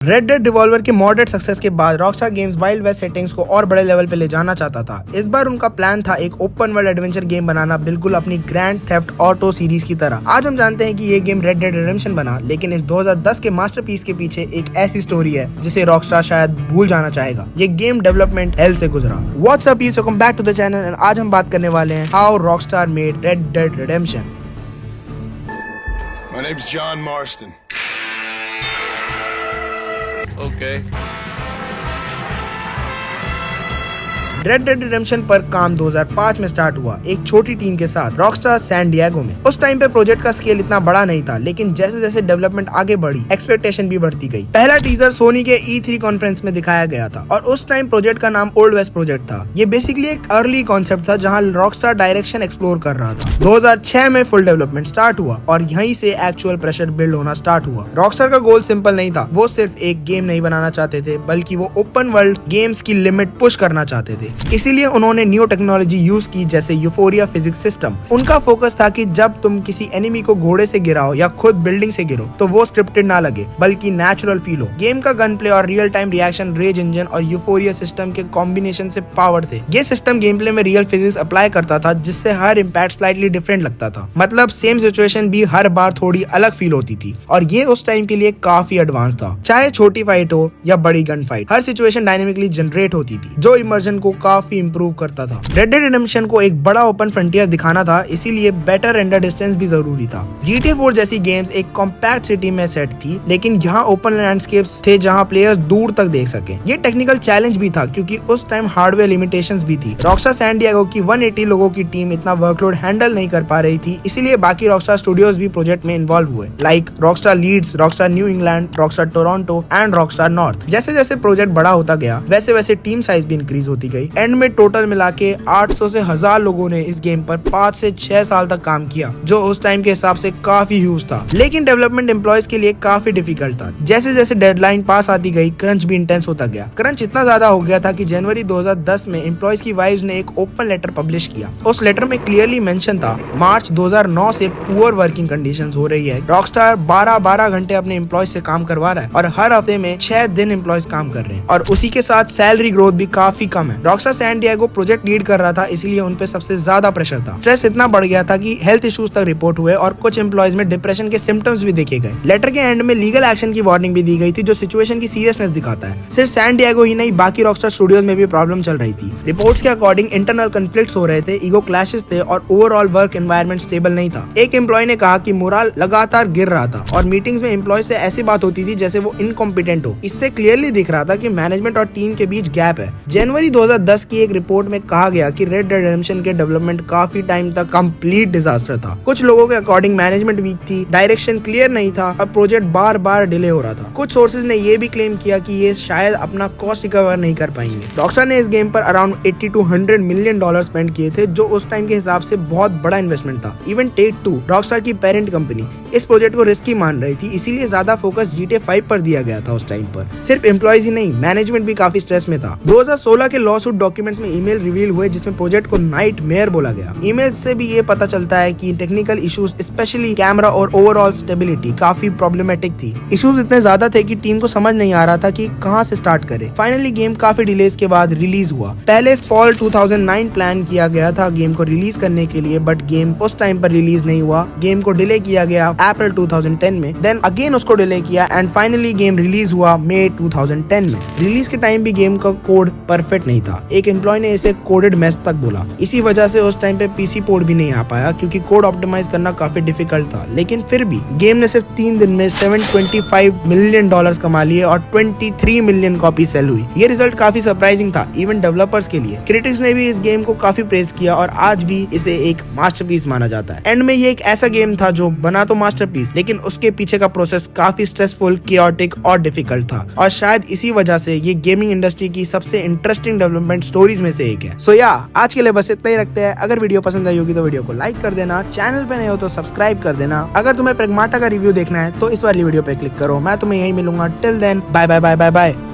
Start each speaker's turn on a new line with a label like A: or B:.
A: Red Dead Revolver के moderate success के बाद Rockstar Games Wild West settings को और बड़े लेवल पे ले जाना चाहता था। इस बार उनका प्लान था एक ओपन वर्ल्ड एडवेंचर गेम बनाना, बिल्कुल अपनी ग्रैंड थेफ्ट ऑटो सीरीज की तरह। आज हम जानते हैं कि ये गेम रेड डेड रिडेम्पशन बना, लेकिन इस 2010 के मास्टरपीस के पीछे एक ऐसी स्टोरी है जिसे रॉकस्टार शायद भूल जाना चाहेगा। ये गेम डेवलपमेंट हेल से गुजरा। What's up peace, welcome back to the channel and आज हम बात करने वाले हैं how Rockstar made Red Dead Redemption.
B: My name's John Marston.
C: Okay.
A: Red Dead Redemption पर काम 2005 में स्टार्ट हुआ एक छोटी टीम के साथ रॉकस्टार सैन डिएगो में। उस टाइम पे प्रोजेक्ट का स्केल इतना बड़ा नहीं था, लेकिन जैसे जैसे डेवलपमेंट आगे बढ़ी एक्सपेक्टेशन भी बढ़ती गई। पहला टीजर सोनी के E3 कॉन्फ्रेंस में दिखाया गया था और उस टाइम प्रोजेक्ट का नाम ओल्ड वेस्ट प्रोजेक्ट था। ये बेसिकली एक अर्ली कॉन्सेप्ट था जहाँ रॉकस्टार डायरेक्शन एक्सप्लोर कर रहा था। 2006 में फुल डेवलपमेंट स्टार्ट हुआ और यहीं से एक्चुअल प्रेशर बिल्ड होना स्टार्ट हुआ। रॉकस्टार का गोल सिंपल नहीं था, वो सिर्फ एक गेम नहीं बनाना चाहते थे, बल्कि वो ओपन वर्ल्ड गेम्स की लिमिट पुश करना चाहते थे। इसीलिए उन्होंने न्यू टेक्नोलॉजी यूज की, जैसे यूफोरिया फिजिक्स सिस्टम। उनका फोकस था कि जब तुम किसी एनिमी को घोड़े से गिराओ या खुद बिल्डिंग से गिरो तो वो स्क्रिप्टेड ना लगे, बल्कि नेचुरल फील हो। गेम का गन प्ले और real time reaction rage engine और यूफोरिया सिस्टम के कॉम्बिनेशन से पावर थे। ये सिस्टम गेम प्ले में रियल फिजिक्स अप्लाई करता था, जिससे हर इम्पैक्ट स्लाइटली डिफरेंट लगता था। मतलब सेम सिचुएशन भी हर बार थोड़ी अलग फील होती थी और ये उस टाइम के लिए काफी एडवांस था। चाहे छोटी फाइट हो या बड़ी गन फाइट, हर सिचुएशन डायनेमिकली जनरेट होती थी, जो इमर्जन को काफी इंप्रूव करता था। रेड डेड रिडेम्पशन को एक बड़ा ओपन फ्रंटियर दिखाना था, इसीलिए बेटर रेंडर डिस्टेंस भी जरूरी था। GTA 4 जैसी गेम्स एक कॉम्पैक्ट सिटी में सेट थी, लेकिन यहाँ ओपन लैंडस्केप्स थे जहाँ प्लेयर्स दूर तक देख सके। ये टेक्निकल चैलेंज भी था क्योंकि उस टाइम हार्डवेयर लिमिटेशंस भी थी। रॉकस्टार सैन डिएगो की 180 लोगों की टीम इतना वर्कलोड हैंडल नहीं कर पा रही थी, इसीलिए बाकी रॉकस्टार स्टूडियोज भी प्रोजेक्ट में इन्वॉल्व हुए, like Rockstar Leeds, Rockstar New England, Rockstar Toronto and Rockstar North. जैसे जैसे प्रोजेक्ट बड़ा होता गया वैसे वैसे टीम साइज भी इंक्रीज होती गई। एंड में टोटल मिला के 800 से 1000 लोगों ने इस गेम पर 5 से 6 साल तक काम किया, जो उस टाइम के हिसाब से काफी ह्यूज था। लेकिन डेवलपमेंट एम्प्लॉयज के लिए काफी डिफिकल्ट था। जैसे जैसे डेडलाइन पास आती गई, क्रंच भी इंटेंस होता गया। क्रंच इतना ज्यादा हो गया था कि जनवरी 2010 में एम्प्लॉयज की वाइव्स ने एक ओपन लेटर पब्लिश किया। उस लेटर में क्लियरली मेंशन था मार्च 2009 से पुअर वर्किंग कंडीशंस हो रही है। रॉकस्टार 12-12 घंटे अपने एम्प्लॉयज से काम करवा रहा है और हर हफ्ते में 6 दिन एम्प्लॉयज काम कर रहे हैं और उसी के साथ सैलरी ग्रोथ भी काफी कम है। Rockstar San Diego project lead कर रहा था, इसलिए उन पे सबसे ज्यादा प्रेशर था। स्ट्रेस इतना बढ़ गया था कि हेल्थ इश्यूज तक रिपोर्ट हुए और कुछ एम्प्लॉयज में डिप्रेशन के सिम्टम्स भी देखे गए। लेटर के एंड में लीगल एक्शन की वार्निंग भी दी गई थी, जो सिचुएशन की सीरियसनेस दिखाता है। सिर्फ सैन डिएगो ही नहीं, बाकी रॉकस्टार स्टूडियोज में भी प्रॉब्लम चल रही थी। रिपोर्ट्स के अकॉर्डिंग इंटरनल कॉन्फ्लिक्ट्स हो रहे थे, ईगो क्लैशेस थे और ओवरऑल वर्क एनवायरनमेंट स्टेबल नहीं था। एक एम्प्लॉय ने कहा कि मोरल लगातार गिर रहा था और मीटिंग्स में एम्प्लॉय से ऐसी बात होती थी जैसे वो इनकॉम्पिटेंट हो। इससे क्लियरली दिख रहा था कि मैनेजमेंट और टीम के बीच गैप है। जनवरी 2010 की एक रिपोर्ट में कहा गया कि रेड डेड रिडेम्पशन के डेवलपमेंट काफी टाइम तक कंप्लीट डिजास्टर था। कुछ लोगों के अकॉर्डिंग मैनेजमेंट वीक थी, डायरेक्शन क्लियर नहीं था और प्रोजेक्ट बार बार डिले हो रहा था। कुछ सोर्सेज ने ये भी क्लेम किया कि ये शायद अपना कॉस्ट रिकवर नहीं कर पाएंगे। रॉकस्टार ने इस गेम पर around 80 to 100 million dollar spend किए थे, जो उस टाइम के हिसाब से बहुत बड़ा इन्वेस्टमेंट था। इवन टेक-2 रॉकस्टार की पेरेंट कंपनी इस प्रोजेक्ट को रिस्की मान रही थी, इसीलिए ज्यादा फोकस GTA 5 पर दिया गया था उस टाइम पर। सिर्फ एम्प्लॉयज ही नहीं, मैनेजमेंट भी काफी स्ट्रेस में था। 2016 के लॉ सूट डॉक्यूमेंट्स में ईमेल रिवील हुए जिसमें प्रोजेक्ट को नाइटमेयर बोला गया। ईमेल से भी ये पता चलता है कि टेक्निकल इश्यूज, स्पेशली कैमरा और ओवरऑल स्टेबिलिटी, काफी प्रॉब्लमेटिक थी। इश्यूज इतने ज्यादा थे कि टीम को समझ नहीं आ रहा था कि कहां से स्टार्ट करे। फाइनली गेम काफी डिलेज के बाद रिलीज हुआ। पहले फॉल 2009 प्लान किया गया था गेम को रिलीज करने के लिए, बट गेम उस टाइम पर रिलीज नहीं हुआ। गेम को डिले किया गया अप्रैल 2010 में, देन अगेन उसको डिले किया एंड फाइनली गेम रिलीज हुआ मई 2010 में। रिलीज के टाइम भी गेम का कोड परफेक्ट नहीं था। एक एम्प्लॉय ने इसे कोडेड मेस तक बोला। इसी वजह से उस टाइम पे PC पोर्ट भी नहीं आ पाया क्योंकि कोड ऑप्टिमाइज करना काफी डिफिकल्ट था। लेकिन फिर भी गेम ने सिर्फ 3 दिन में $725 मिलियन कमा लिए और 23 मिलियन कॉपी सेल हुई। ये रिजल्ट काफी सरप्राइजिंग था इवन डेवलपर्स के लिए। क्रिटिक्स ने भी इस गेम को काफी प्रेज किया और आज भी इसे एक मास्टरपीस माना जाता है। एंड में ये एक ऐसा गेम था जो बना तो मास्टरपीस, लेकिन उसके पीछे का प्रोसेस काफी स्ट्रेसफुल, कियोटिक और डिफिकल्ट था और शायद इसी वजह से ये गेमिंग इंडस्ट्री की सबसे इंटरेस्टिंग डेवलपमेंट स्टोरीज में से एक है। सो आज के लिए बस इतना ही रखते हैं। अगर वीडियो पसंद आई होगी तो वीडियो को लाइक कर देना, चैनल पे नए हो तो सब्सक्राइब कर देना। अगर तुम्हें प्रेग्माटा का रिव्यू देखना है तो इस वाली वीडियो पे क्लिक करो। मैं तुम्हें यही मिलूंगा। Till then bye bye bye bye bye.